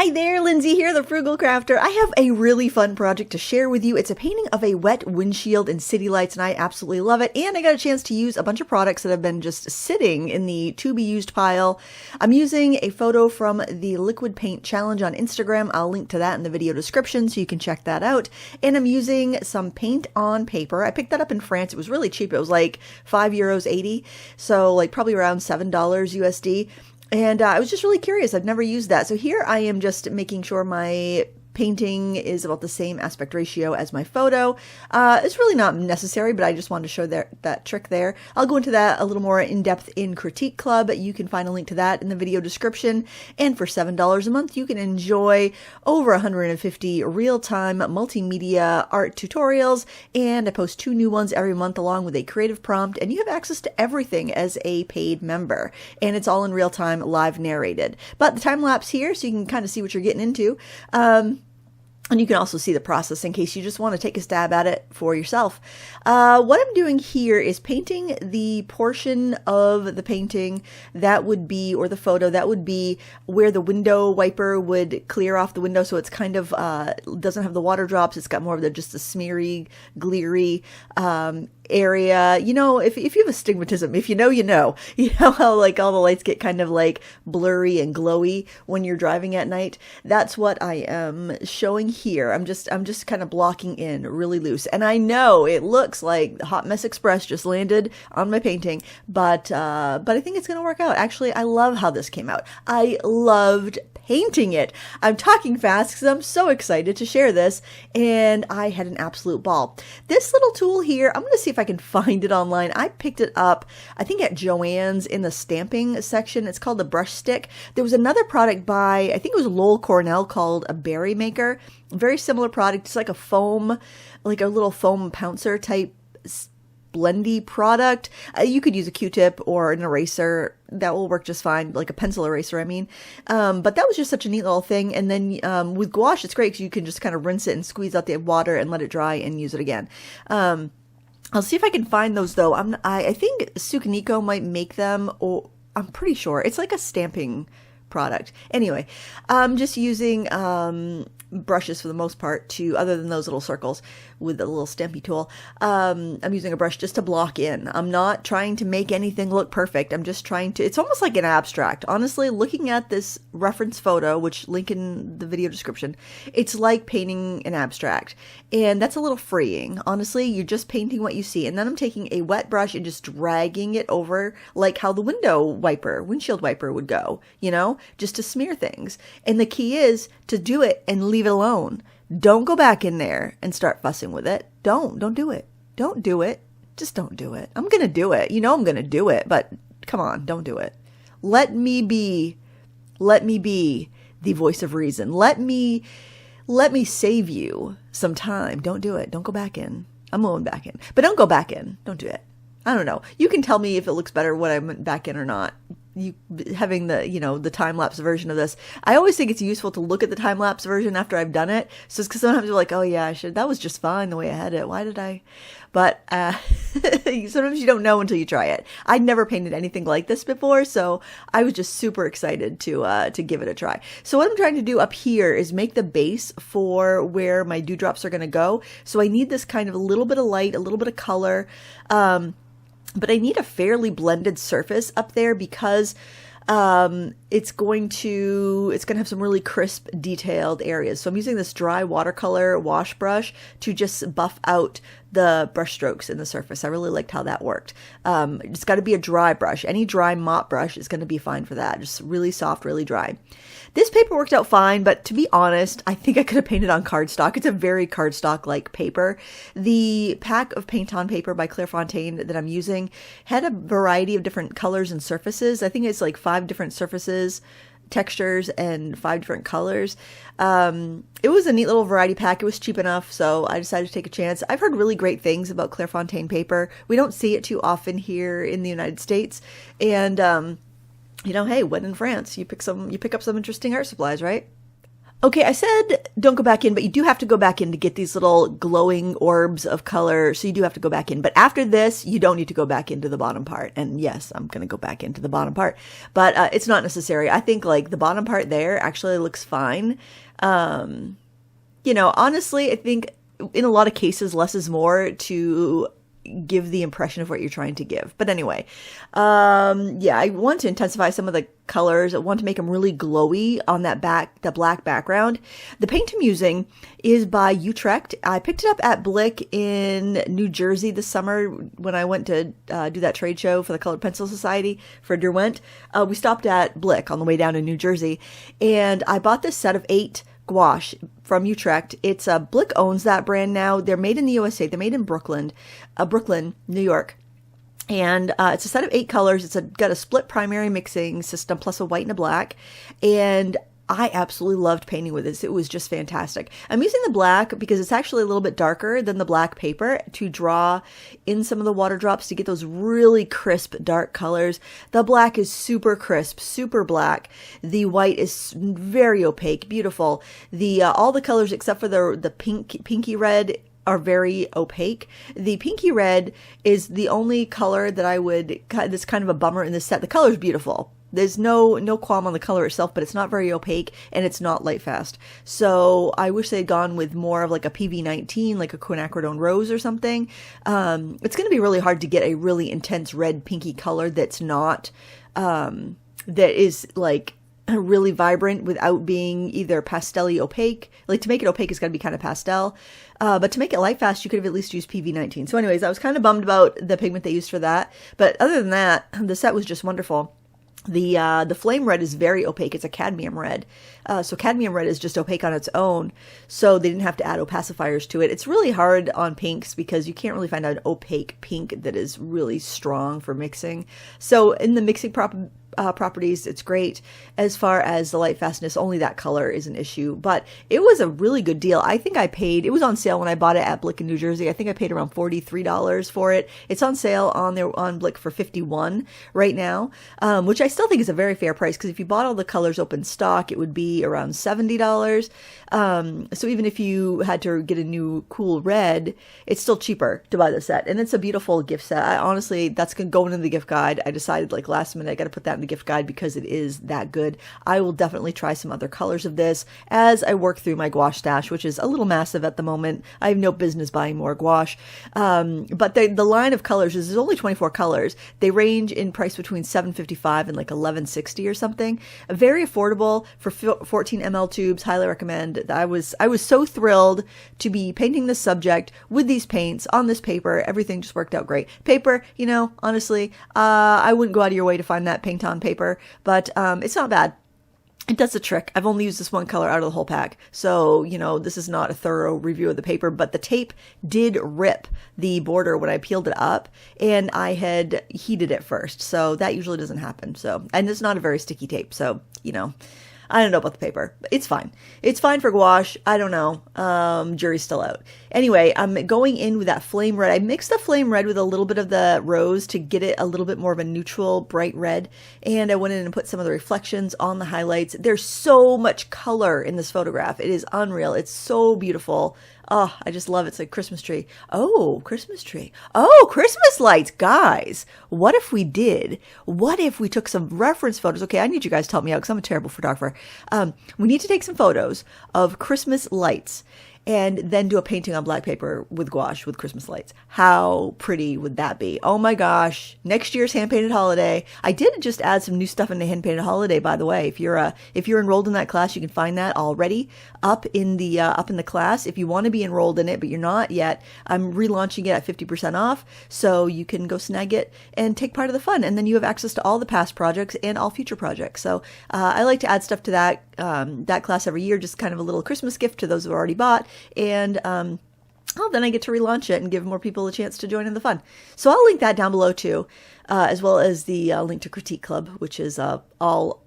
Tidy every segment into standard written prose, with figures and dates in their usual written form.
Hi there, Lindsay here, the Frugal Crafter. I have a really fun project to share with you. It's a painting of a wet windshield in city lights, and I absolutely love it. And I got a chance to use a bunch of products that have been just sitting in the to-be-used pile. I'm using a photo from the Liquid Paint Challenge on Instagram. I'll link to that in the video description so you can check that out. And I'm using some paint on paper. I picked that up in France. It was really cheap. It was like €5.80, so like probably around $7 USD. And I was just really curious. I've never used that. So here I am just making sure my painting is about the same aspect ratio as my photo. It's really not necessary, but I just wanted to show that trick there. I'll go into that a little more in depth in Critique Club. You can find a link to that in the video description. And for $7 a month, you can enjoy over 150 real-time multimedia art tutorials. And I post 2 new ones every month along with a creative prompt. And you have access to everything as a paid member. And it's all in real time, live narrated. But the time lapse here, so you can kind of see what you're getting into. And you can also see the process in case you just want to take a stab at it for yourself. What I'm doing here is painting the portion of the painting that would be, or the photo, that would be where the window wiper would clear off the window. So it's kind of, doesn't have the water drops. It's got more of just a smeary, glary, area. You know, if you have astigmatism, if you know, you know how like all the lights get kind of like blurry and glowy when you're driving at night. That's what I am showing here. I'm just kind of blocking in really loose. And I know it looks like the Hot Mess Express just landed on my painting, but I think it's going to work out. Actually, I love how this came out. I loved painting it. I'm talking fast because I'm so excited to share this, and I had an absolute ball. This little tool here, I'm going to see if I can find it online. I picked it up, I think at Joann's in the stamping section. It's called the brush stick. There was another product by, I think it was Lowell Cornell, called a berry maker. Very similar product. It's like a foam, like a little foam pouncer type blendy product. You could use a Q-tip or an eraser. That will work just fine, like a pencil eraser, I mean. But that was just such a neat little thing. And then with gouache, it's great because you can just kind of rinse it and squeeze out the water and let it dry and use it again. I'll see if I can find those though. I think Sukaniko might make them, or I'm pretty sure. It's like a stamping product. Anyway, I'm just using brushes for the most part other than those little circles with the little stampy tool. I'm using a brush just to block in. I'm not trying to make anything look perfect. I'm just trying to, it's almost like an abstract. Honestly, looking at this reference photo, which link in the video description, it's like painting an abstract. And that's a little freeing. Honestly, you're just painting what you see. And then I'm taking a wet brush and just dragging it over like how the windshield wiper would go, just to smear things. And the key is to do it and leave it alone. Don't go back in there and start fussing with it. Don't do it. Don't do it. Just don't do it. I'm going to do it. I'm going to do it, but come on, don't do it. Let me be the voice of reason. Let me save you some time. Don't do it. Don't go back in. I'm going back in, but don't go back in. Don't do it. I don't know. You can tell me if it looks better when I'm back in or not. You having the time-lapse version of this. I always think it's useful to look at the time-lapse version after I've done it. So it's because sometimes you're like, oh yeah, that was just fine the way I had it. Why did I? But sometimes you don't know until you try it. I'd never painted anything like this before, so I was just super excited to give it a try. So what I'm trying to do up here is make the base for where my dewdrops are going to go. So I need this kind of a little bit of light, a little bit of color, but I need a fairly blended surface up there because it's going to have some really crisp, detailed areas. So I'm using this dry watercolor wash brush to just buff out the brush strokes in the surface. I really liked how that worked. It's got to be a dry brush. Any dry mop brush is going to be fine for that. Just really soft, really dry. This paper worked out fine, but to be honest, I think I could have painted on cardstock. It's a very cardstock-like paper. The pack of paint on paper by Clairefontaine that I'm using had a variety of different colors and surfaces. I think it's like 5 different surfaces, textures, and 5 different colors. It was a neat little variety pack. It was cheap enough, so I decided to take a chance. I've heard really great things about Clairefontaine paper. We don't see it too often here in the United States, and hey, when in France, you pick up some interesting art supplies, right? Okay, I said don't go back in, but you do have to go back in to get these little glowing orbs of color. So you do have to go back in. But after this, you don't need to go back into the bottom part. And yes, I'm going to go back into the bottom part, but it's not necessary. I think like the bottom part there actually looks fine. Honestly, I think in a lot of cases, less is more to give the impression of what you're trying to give. But anyway, I want to intensify some of the colors. I want to make them really glowy on the black background. The paint I'm using is by Utrecht. I picked it up at Blick in New Jersey this summer when I went to do that trade show for the Colored Pencil Society for Derwent. We stopped at Blick on the way down in New Jersey, and I bought this set of 8 gouache from Utrecht. It's Blick owns that brand now. They're made in the USA. They're made in Brooklyn, New York. And it's a set of 8 colors. It's got a split primary mixing system plus a white and a black. And I absolutely loved painting with this. It was just fantastic. I'm using the black because it's actually a little bit darker than the black paper to draw in some of the water drops to get those really crisp, dark colors. The black is super crisp, super black. The white is very opaque, beautiful. All the colors except for the pinky red are very opaque. The pinky red is the only color that that's kind of a bummer in this set. The color is beautiful. There's no qualm on the color itself, but it's not very opaque and it's not light fast. So I wish they'd gone with more of like a PV19, like a quinacridone rose or something. It's going to be really hard to get a really intense red pinky color that's not, that is like really vibrant without being either pastel-y opaque. Like to make it opaque, it's got to be kind of pastel. But to make it light fast, you could have at least used PV19. So anyways, I was kind of bummed about the pigment they used for that. But other than that, the set was just wonderful. The flame red is very opaque. It's a cadmium red. So cadmium red is just opaque on its own. So they didn't have to add opacifiers to it. It's really hard on pinks because you can't really find an opaque pink that is really strong for mixing. So in the mixing properties, it's great. As far as the light fastness, only that color is an issue, but it was a really good deal. I think it was on sale when I bought it at Blick in New Jersey. I think I paid around $43 for it. It's on sale on Blick for $51 right now, which I still think is a very fair price because if you bought all the colors open stock, it would be around $70. So even if you had to get a new cool red, it's still cheaper to buy the set. And it's a beautiful gift set. Honestly, that's going to go into the gift guide. I decided like last minute, I got to put that in the gift guide because it is that good. I will definitely try some other colors of this as I work through my gouache stash, which is a little massive at the moment. I have no business buying more gouache. But the line of colors there's only 24 colors. They range in price between $7.55 and like $11.60 or something. Very affordable for 14 ml tubes. Highly recommend. I was so thrilled to be painting this subject with these paints on this paper. Everything just worked out great. Paper, honestly, I wouldn't go out of your way to find that paint on paper, but it's not bad. It does the trick. I've only used this one color out of the whole pack. So, this is not a thorough review of the paper, but the tape did rip the border when I peeled it up and I had heated it first. So that usually doesn't happen. So, and it's not a very sticky tape. So, I don't know about the paper. It's fine. It's fine for gouache. I don't know. Jury's still out. Anyway, I'm going in with that flame red. I mixed the flame red with a little bit of the rose to get it a little bit more of a neutral, bright red. And I went in and put some of the reflections on the highlights. There's so much color in this photograph. It is unreal. It's so beautiful. Oh, I just love it. It's like Christmas tree. Oh, Christmas tree. Oh, Christmas lights. Guys, what if we took some reference photos? Okay, I need you guys to help me out because I'm a terrible photographer. We need to take some photos of Christmas lights and then do a painting on black paper with gouache with Christmas lights. How pretty would that be? Oh my gosh. Next year's hand painted holiday. I did just add some new stuff into hand painted holiday, by the way. If you're enrolled in that class, you can find that already up in the class. If you want to be enrolled in it, but you're not yet, I'm relaunching it at 50% off. So you can go snag it and take part of the fun. And then you have access to all the past projects and all future projects. So, I like to add stuff to that class every year, just kind of a little Christmas gift to those who already bought. And then I get to relaunch it and give more people a chance to join in the fun. So I'll link that down below too, as well as the link to Critique Club, which is all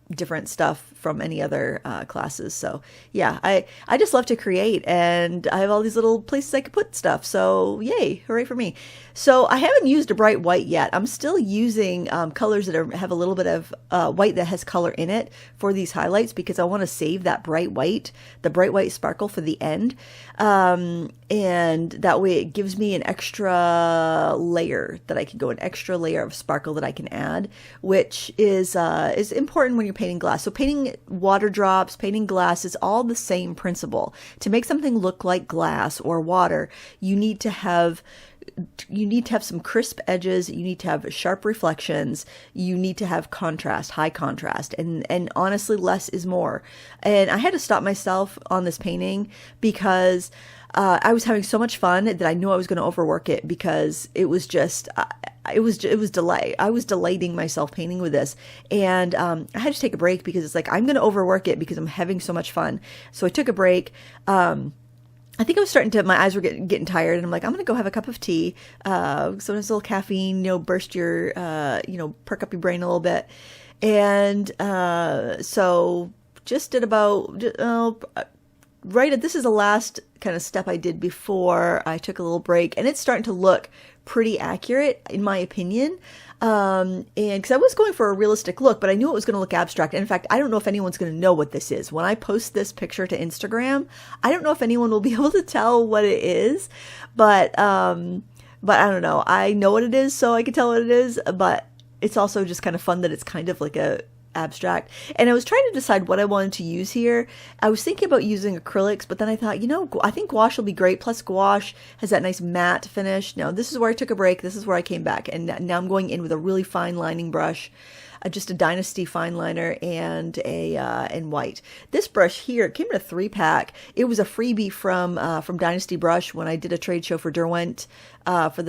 different stuff from any other classes. So yeah, I just love to create, and I have all these little places I could put stuff. So yay, hooray for me. So I haven't used a bright white yet. I'm still using colors that have a little bit of white that has color in it for these highlights, because I want to save that bright white, the bright white sparkle for the end. And that way it gives me an extra layer that I can go, an extra layer of sparkle that I can add, which is important when you're painting glass. So painting water drops, painting glass is all the same principle. To make something look like glass or water, you need to have some crisp edges, you need to have sharp reflections, you need to have contrast, high contrast, and honestly, less is more. And I had to stop myself on this painting because I was having so much fun that I knew I was going to overwork it, because it was just, it was delay. I was delaying myself painting with this, and I had to take a break because it's like, I'm going to overwork it because I'm having so much fun. So I took a break. I think I was starting to, my eyes were getting tired, and I'm like, I'm going to go have a cup of tea. So there's a little caffeine, burst your, perk up your brain a little bit. And so just did about, this is the last kind of step I did before I took a little break, and it's starting to look pretty accurate in my opinion. And because I was going for a realistic look, but I knew it was going to look abstract. And in fact, I don't know if anyone's going to know what this is. When I post this picture to Instagram, I don't know if anyone will be able to tell what it is, but I don't know. I know what it is, so I can tell what it is, but it's also just kind of fun that it's kind of like a abstract. And I was trying to decide what I wanted to use here. I was thinking about using acrylics, but then I thought, I think gouache will be great. Plus gouache has that nice matte finish. Now this is where I took a break. This is where I came back. And now I'm going in with a really fine lining brush, just a Dynasty fine liner, and in white. This brush here, it came in a 3-pack. It was a freebie from Dynasty Brush when I did a trade show for Derwent, for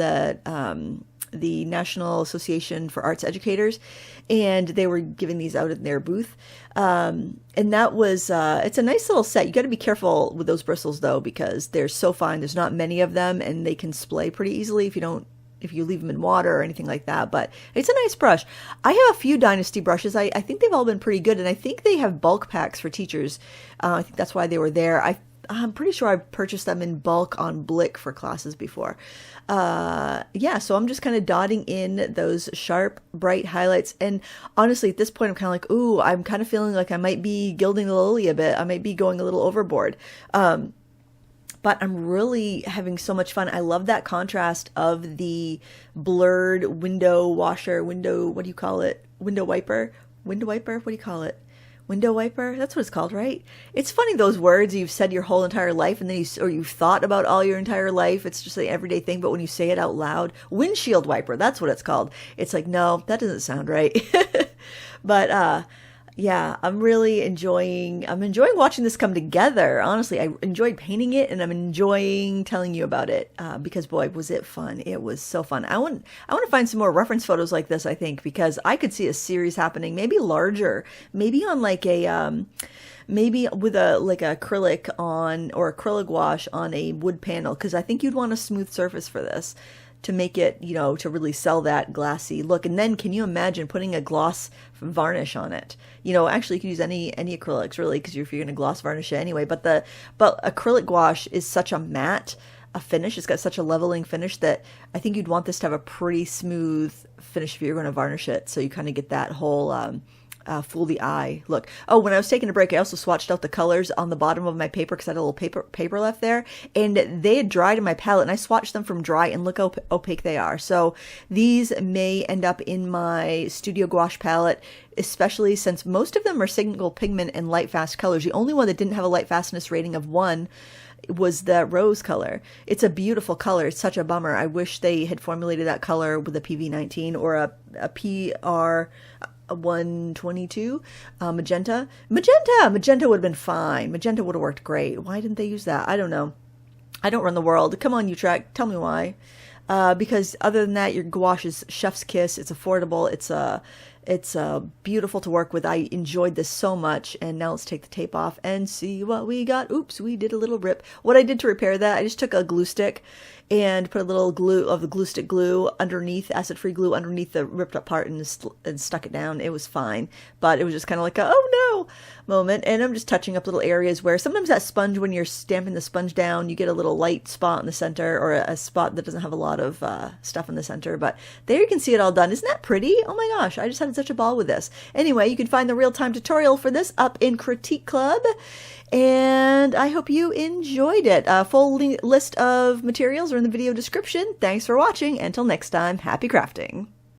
the National Association for Arts Educators, and they were giving these out in their booth. And that was, it's a nice little set. You got to be careful with those bristles though, because they're so fine. There's not many of them, and they can splay pretty easily if you leave them in water or anything like that. But it's a nice brush. I have a few Dynasty brushes. I think they've all been pretty good, and I think they have bulk packs for teachers. I think that's why they were there. I'm pretty sure I've purchased them in bulk on Blick for classes before. So I'm just kind of dotting in those sharp, bright highlights. And honestly, at this point, I'm kind of like, ooh, I'm kind of feeling like I might be gilding the lily a bit. I might be going a little overboard. But I'm really having so much fun. I love that contrast of the blurred window washer, what do you call it? Window wiper? What do you call it? Window wiper? That's what it's called, right? It's funny, those words you've said your whole entire life, and then you've thought about all your entire life. It's just an everyday thing, but when you say it out loud, windshield wiper, that's what it's called. It's like, no, that doesn't sound right. But yeah, I'm enjoying watching this come together. Honestly, I enjoyed painting it, and I'm enjoying telling you about it, because boy, was it fun. It was so fun. I want to find some more reference photos like this, I think, because I could see a series happening, maybe larger, maybe on like maybe with a acrylic on, or acrylic gouache on a wood panel, because I think you'd want a smooth surface for this to make it, to really sell that glassy look. And then can you imagine putting a gloss varnish on it? Actually you could use any acrylics really, because if you're going to gloss varnish it anyway, but acrylic gouache is such a matte finish. It's got such a leveling finish that I think you'd want this to have a pretty smooth finish if you're going to varnish it. So you kind of get that whole, fool the eye look. Oh, when I was taking a break, I also swatched out the colors on the bottom of my paper, because I had a little paper left there, and they had dried in my palette, and I swatched them from dry, and look how opaque they are. So these may end up in my Studio Gouache palette, especially since most of them are single pigment and light fast colors. The only one that didn't have a light fastness rating of 1 was the rose color. It's a beautiful color. It's such a bummer. I wish they had formulated that color with a PV19 or a PR 122 magenta would have been fine. Magenta would have worked great. Why didn't they use that? I don't know. I don't run the world. Come on, Utrecht, tell me why. Because other than that, your gouache is chef's kiss. It's affordable. It's beautiful to work with. I enjoyed this so much. And now let's take the tape off and see what we got. Oops, we did a little rip. What I did to repair that, I just took a glue stick and put a little glue of the glue stick glue underneath, acid-free glue underneath the ripped up part, and stuck it down. It was fine, but it was just kind of like a, oh no moment. And I'm just touching up little areas where sometimes that sponge, when you're stamping the sponge down, you get a little light spot in the center, or a spot that doesn't have a lot of stuff in the center. But there you can see it all done. Isn't that pretty? Oh my gosh, I just had such a ball with this. Anyway, you can find the real-time tutorial for this up in Critique Club, and I hope you enjoyed it. A full list of materials are in the video description. Thanks for watching. Until next time, happy crafting.